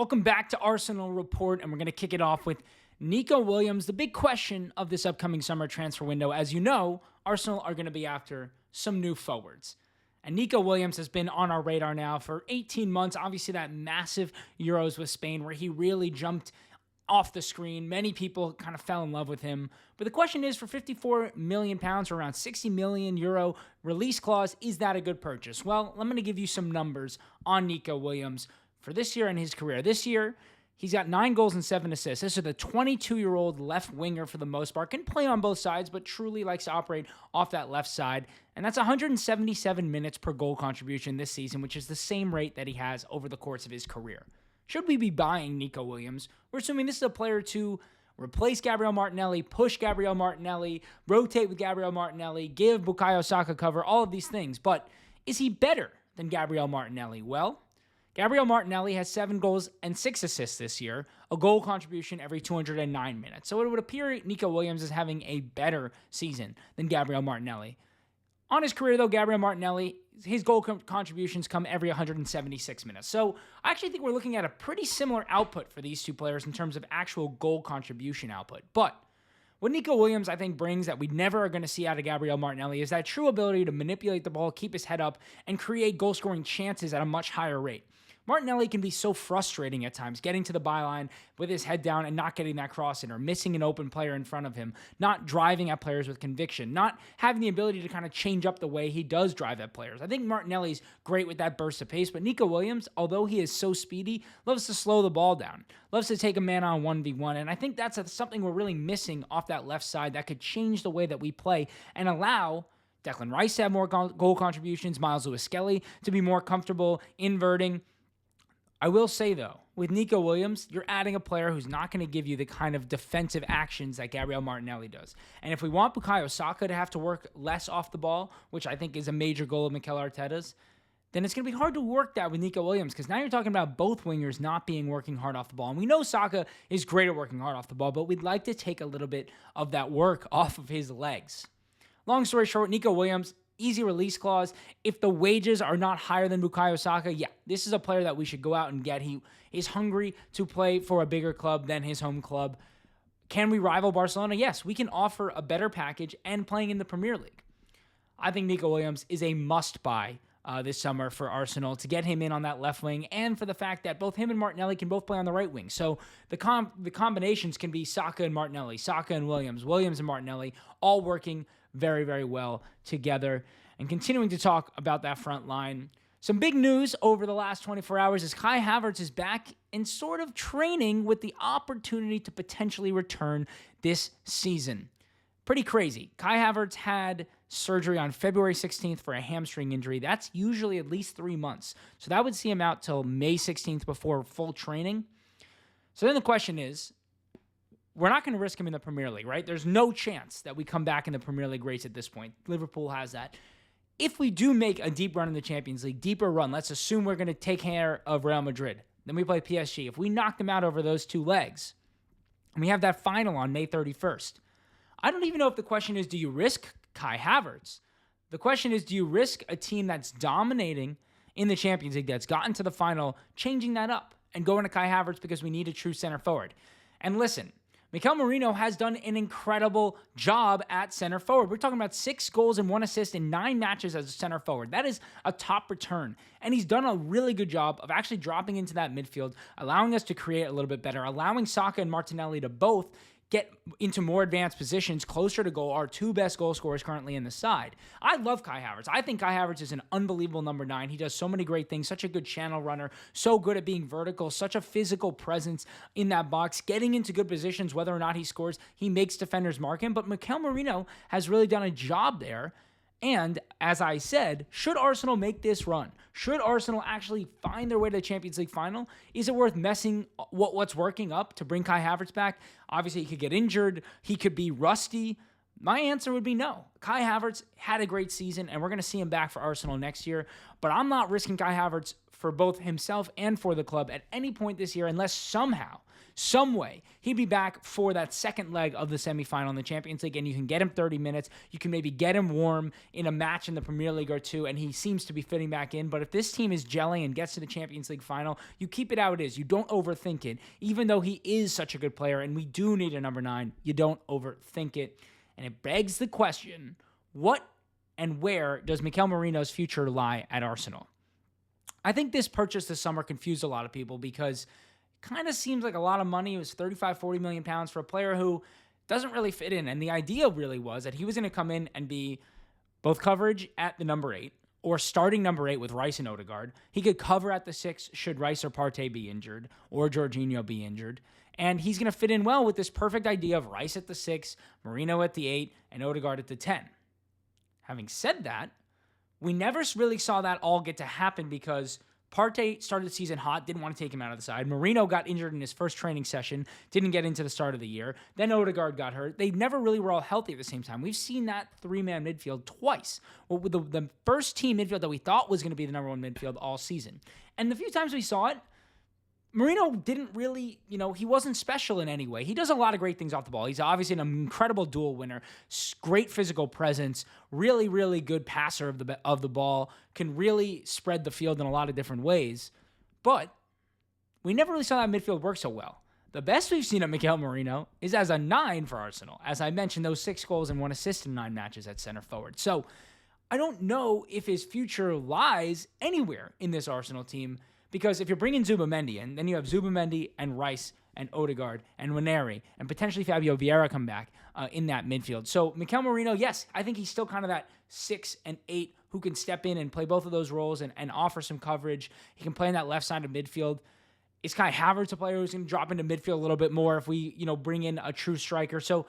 Welcome back to Arsenal Report, and we're going to kick it off with Nico Williams, the big question of this upcoming summer transfer window. As you know, Arsenal are going to be after some new forwards. And Nico Williams has been on our radar now for 18 months. Obviously, that massive Euros with Spain where he really jumped off the screen. Many people kind of fell in love with him. But the question is, for £54 million, or around €60 million release clause, is that a good purchase? Well, I'm going to give you some numbers on Nico Williams for this year in his career. This year, he's got 9 goals and 7 assists. This is the 22-year-old left winger for the most part. Can play on both sides, but truly likes to operate off that left side. And that's 177 minutes per goal contribution this season, which is the same rate that he has over the course of his career. Should we be buying Nico Williams? We're assuming this is a player to replace Gabriel Martinelli, push Gabriel Martinelli, rotate with Gabriel Martinelli, give Bukayo Saka cover, all of these things. But is he better than Gabriel Martinelli? Well, Gabriel Martinelli has 7 goals and 6 assists this year, a goal contribution every 209 minutes. So it would appear Nico Williams is having a better season than Gabriel Martinelli. On his career, though, Gabriel Martinelli, his goal contributions come every 176 minutes. So I actually think we're looking at a pretty similar output for these two players in terms of actual goal contribution output. But what Nico Williams, I think, brings that we never are going to see out of Gabriel Martinelli is that true ability to manipulate the ball, keep his head up, and create goal-scoring chances at a much higher rate. Martinelli can be so frustrating at times, getting to the byline with his head down and not getting that cross in, or missing an open player in front of him, not driving at players with conviction, not having the ability to kind of change up the way he does drive at players. I think Martinelli's great with that burst of pace, but Nico Williams, although he is so speedy, loves to slow the ball down, loves to take a man on 1v1, and I think that's something we're really missing off that left side that could change the way that we play and allow Declan Rice to have more goal contributions, Miles Lewis-Skelly to be more comfortable inverting. I will say, though, with Nico Williams, you're adding a player who's not going to give you the kind of defensive actions that Gabriel Martinelli does. And if we want Bukayo Saka to have to work less off the ball, which I think is a major goal of Mikel Arteta's, then it's going to be hard to work that with Nico Williams, because now you're talking about both wingers not working hard off the ball. And we know Saka is great at working hard off the ball, but we'd like to take a little bit of that work off of his legs. Long story short, Nico Williams, easy release clause. If the wages are not higher than Bukayo Saka, yeah, this is a player that we should go out and get. He is hungry to play for a bigger club than his home club. Can we rival Barcelona? Yes, we can offer a better package and playing in the Premier League. I think Nico Williams is a must-buy this summer for Arsenal to get him in on that left wing, and for the fact that both him and Martinelli can both play on the right wing. So the combinations can be Saka and Martinelli, Saka and Williams, Williams and Martinelli, all working very, very well together. And continuing to talk about that front line, some big news over the last 24 hours is Kai Havertz is back in sort of training with the opportunity to potentially return this season. Pretty crazy. Kai Havertz had surgery on February 16th for a hamstring injury. That's usually at least 3 months. So that would see him out till May 16th before full training. So then the question is, we're not going to risk him in the Premier League, right? There's no chance that we come back in the Premier League race at this point. Liverpool has that. If we do make a deep run in the Champions League, deeper run, let's assume we're going to take care of Real Madrid. Then we play PSG. If we knock them out over those 2 legs, and we have that final on May 31st, I don't even know if the question is, do you risk Kai Havertz? The question is, do you risk a team that's dominating in the Champions League, that's gotten to the final, changing that up and going to Kai Havertz because we need a true center forward? And listen, Mikel Merino has done an incredible job at center forward. We're talking about 6 goals and 1 assist in 9 matches as a center forward. That is a top return. And he's done a really good job of actually dropping into that midfield, allowing us to create a little bit better, allowing Saka and Martinelli to both get into more advanced positions, closer to goal, our 2 best goal scorers currently in the side. I love Kai Havertz. I think Kai Havertz is an unbelievable number 9. He does so many great things, such a good channel runner, so good at being vertical, such a physical presence in that box, getting into good positions, whether or not he scores, he makes defenders mark him. But Mikel Merino has really done a job there. And as I said, should Arsenal make this run? Should Arsenal actually find their way to the Champions League final? Is it worth messing what's working up to bring Kai Havertz back? Obviously, he could get injured. He could be rusty. My answer would be no. Kai Havertz had a great season, and we're going to see him back for Arsenal next year. But I'm not risking Kai Havertz for both himself and for the club at any point this year unless somehow, some way, he'd be back for that second leg of the semifinal in the Champions League, and you can get him 30 minutes. You can maybe get him warm in a match in the Premier League or two, and he seems to be fitting back in. But if this team is gelling and gets to the Champions League final, you keep it how it is. You don't overthink it. Even though he is such a good player, and we do need a number 9, you don't overthink it. And it begs the question, what and where does Mikel Merino's future lie at Arsenal? I think this purchase this summer confused a lot of people because kind of seems like a lot of money. It was 35, 40 million pounds for a player who doesn't really fit in. And the idea really was that he was going to come in and be both coverage at the number 8 or starting number 8 with Rice and Odegaard. He could cover at the 6 should Rice or Partey be injured or Jorginho be injured. And he's going to fit in well with this perfect idea of Rice at the 6, Merino at the 8, and Odegaard at the 10. Having said that, we never really saw that all get to happen because Partey started the season hot, didn't want to take him out of the side. Merino got injured in his first training session, didn't get into the start of the year. Then Odegaard got hurt. They never really were all healthy at the same time. We've seen that 3-man midfield twice. Well, with the first team midfield that we thought was going to be the number 1 midfield all season. And the few times we saw it, Merino didn't really, he wasn't special in any way. He does a lot of great things off the ball. He's obviously an incredible duel winner, great physical presence, really, really good passer of the ball, can really spread the field in a lot of different ways. But we never really saw that midfield work so well. The best we've seen of Mikel Merino is as a 9 for Arsenal. As I mentioned, those 6 goals and 1 assist in 9 matches at center forward. So I don't know if his future lies anywhere in this Arsenal team. Because if you're bringing Zubimendi in, then you have Zubimendi and Rice and Odegaard and Nwaneri and potentially Fabio Vieira come back in that midfield. So Mikel Merino, yes, I think he's still kind of that 6 and 8 who can step in and play both of those roles and offer some coverage. He can play in that left side of midfield. Is Kai Havertz a player who's going to drop into midfield a little bit more if we, bring in a true striker? So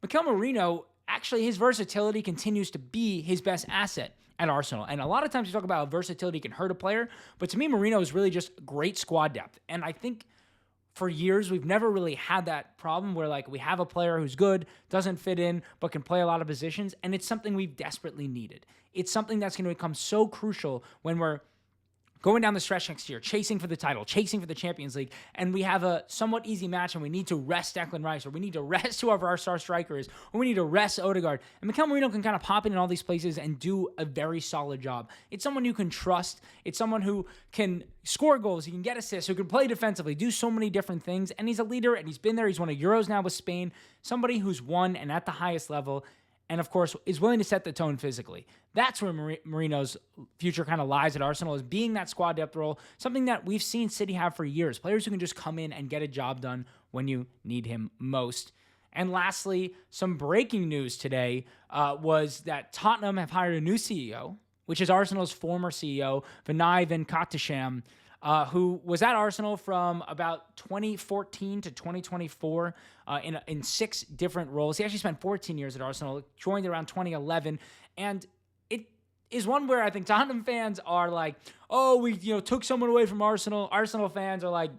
Mikel Merino, actually his versatility continues to be his best asset at Arsenal. And a lot of times you talk about how versatility can hurt a player, but to me, Merino is really just great squad depth. And I think for years, we've never really had that problem where we have a player who's good, doesn't fit in, but can play a lot of positions. And it's something we've desperately needed. It's something that's going to become so crucial when we're going down the stretch next year, chasing for the title, chasing for the Champions League, and we have a somewhat easy match and we need to rest Declan Rice, or we need to rest whoever our star striker is, or we need to rest Odegaard. And Mikel Merino can kind of pop in all these places and do a very solid job. It's someone you can trust. It's someone who can score goals, he can get assists, who can play defensively, do so many different things, and he's a leader, and he's been there. He's won a Euros now with Spain, somebody who's won and at the highest level, and of course, is willing to set the tone physically. That's where Merino's future kind of lies at Arsenal, is being that squad depth role, something that we've seen City have for years. Players who can just come in and get a job done when you need him most. And lastly, some breaking news today was that Tottenham have hired a new CEO, which is Arsenal's former CEO, Vinay Venkatesham, who was at Arsenal from about 2014 to 2024 in 6 different roles. He actually spent 14 years at Arsenal, joined around 2011, and it is one where I think Tottenham fans are like, oh, we took someone away from Arsenal. Arsenal fans are like,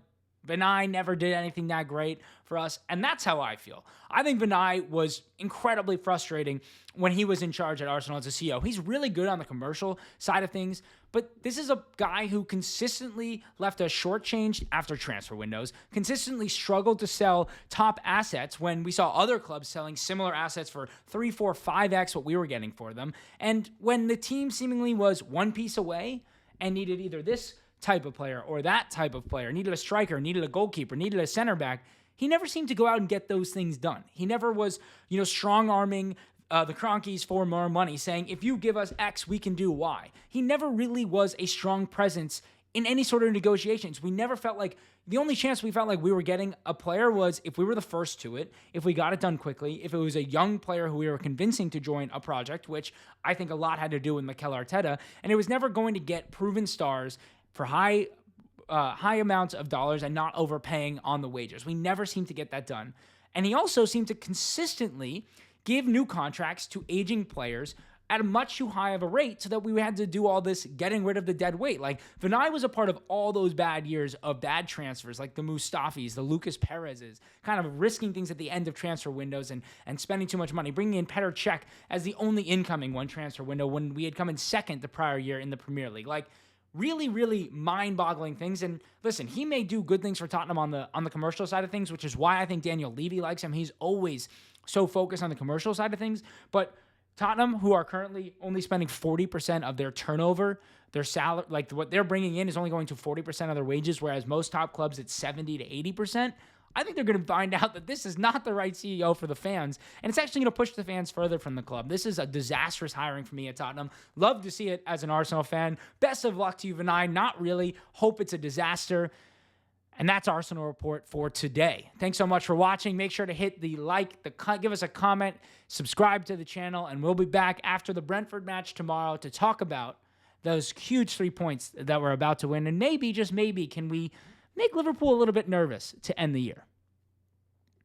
Vinay never did anything that great for us, and that's how I feel. I think Vinay was incredibly frustrating when he was in charge at Arsenal as a CEO. He's really good on the commercial side of things, but this is a guy who consistently left us shortchanged after transfer windows, consistently struggled to sell top assets when we saw other clubs selling similar assets for 3, 4, 5x what we were getting for them, and when the team seemingly was one piece away and needed either this type of player or that type of player, needed a striker, needed a goalkeeper, needed a center back, he never seemed to go out and get those things done. He never was, strong-arming the Cronkies for more money, saying, if you give us X, we can do Y. He never really was a strong presence in any sort of negotiations. We never felt like, the only chance we felt like we were getting a player was if we were the first to it, if we got it done quickly, if it was a young player who we were convincing to join a project, which I think a lot had to do with Mikel Arteta, and it was never going to get proven stars for high amounts of dollars and not overpaying on the wages. We never seemed to get that done. And he also seemed to consistently give new contracts to aging players at a much too high of a rate so that we had to do all this getting rid of the dead weight. Like, Vinay was a part of all those bad years of bad transfers, like the Mustafis, the Lucas Perez's, kind of risking things at the end of transfer windows and spending too much money, bringing in Petr Cech as the only incoming one transfer window when we had come in second the prior year in the Premier League. Like, Really, really mind-boggling things. And listen, he may do good things for Tottenham on the commercial side of things, which is why I think Daniel Levy likes him. He's always so focused on the commercial side of things. But Tottenham, who are currently only spending 40% of their turnover, their salary, like what they're bringing in is only going to 40% of their wages, whereas most top clubs it's 70 to 80%. I think they're going to find out that this is not the right CEO for the fans, and it's actually going to push the fans further from the club. This is a disastrous hiring for me at Tottenham. Love to see it as an Arsenal fan. Best of luck to you, Vinay. Not really. Hope it's a disaster. And that's Arsenal Report for today. Thanks so much for watching. Make sure to hit the like, give us a comment, subscribe to the channel, and we'll be back after the Brentford match tomorrow to talk about those huge 3 points that we're about to win. And maybe, just maybe, can we make Liverpool a little bit nervous to end the year?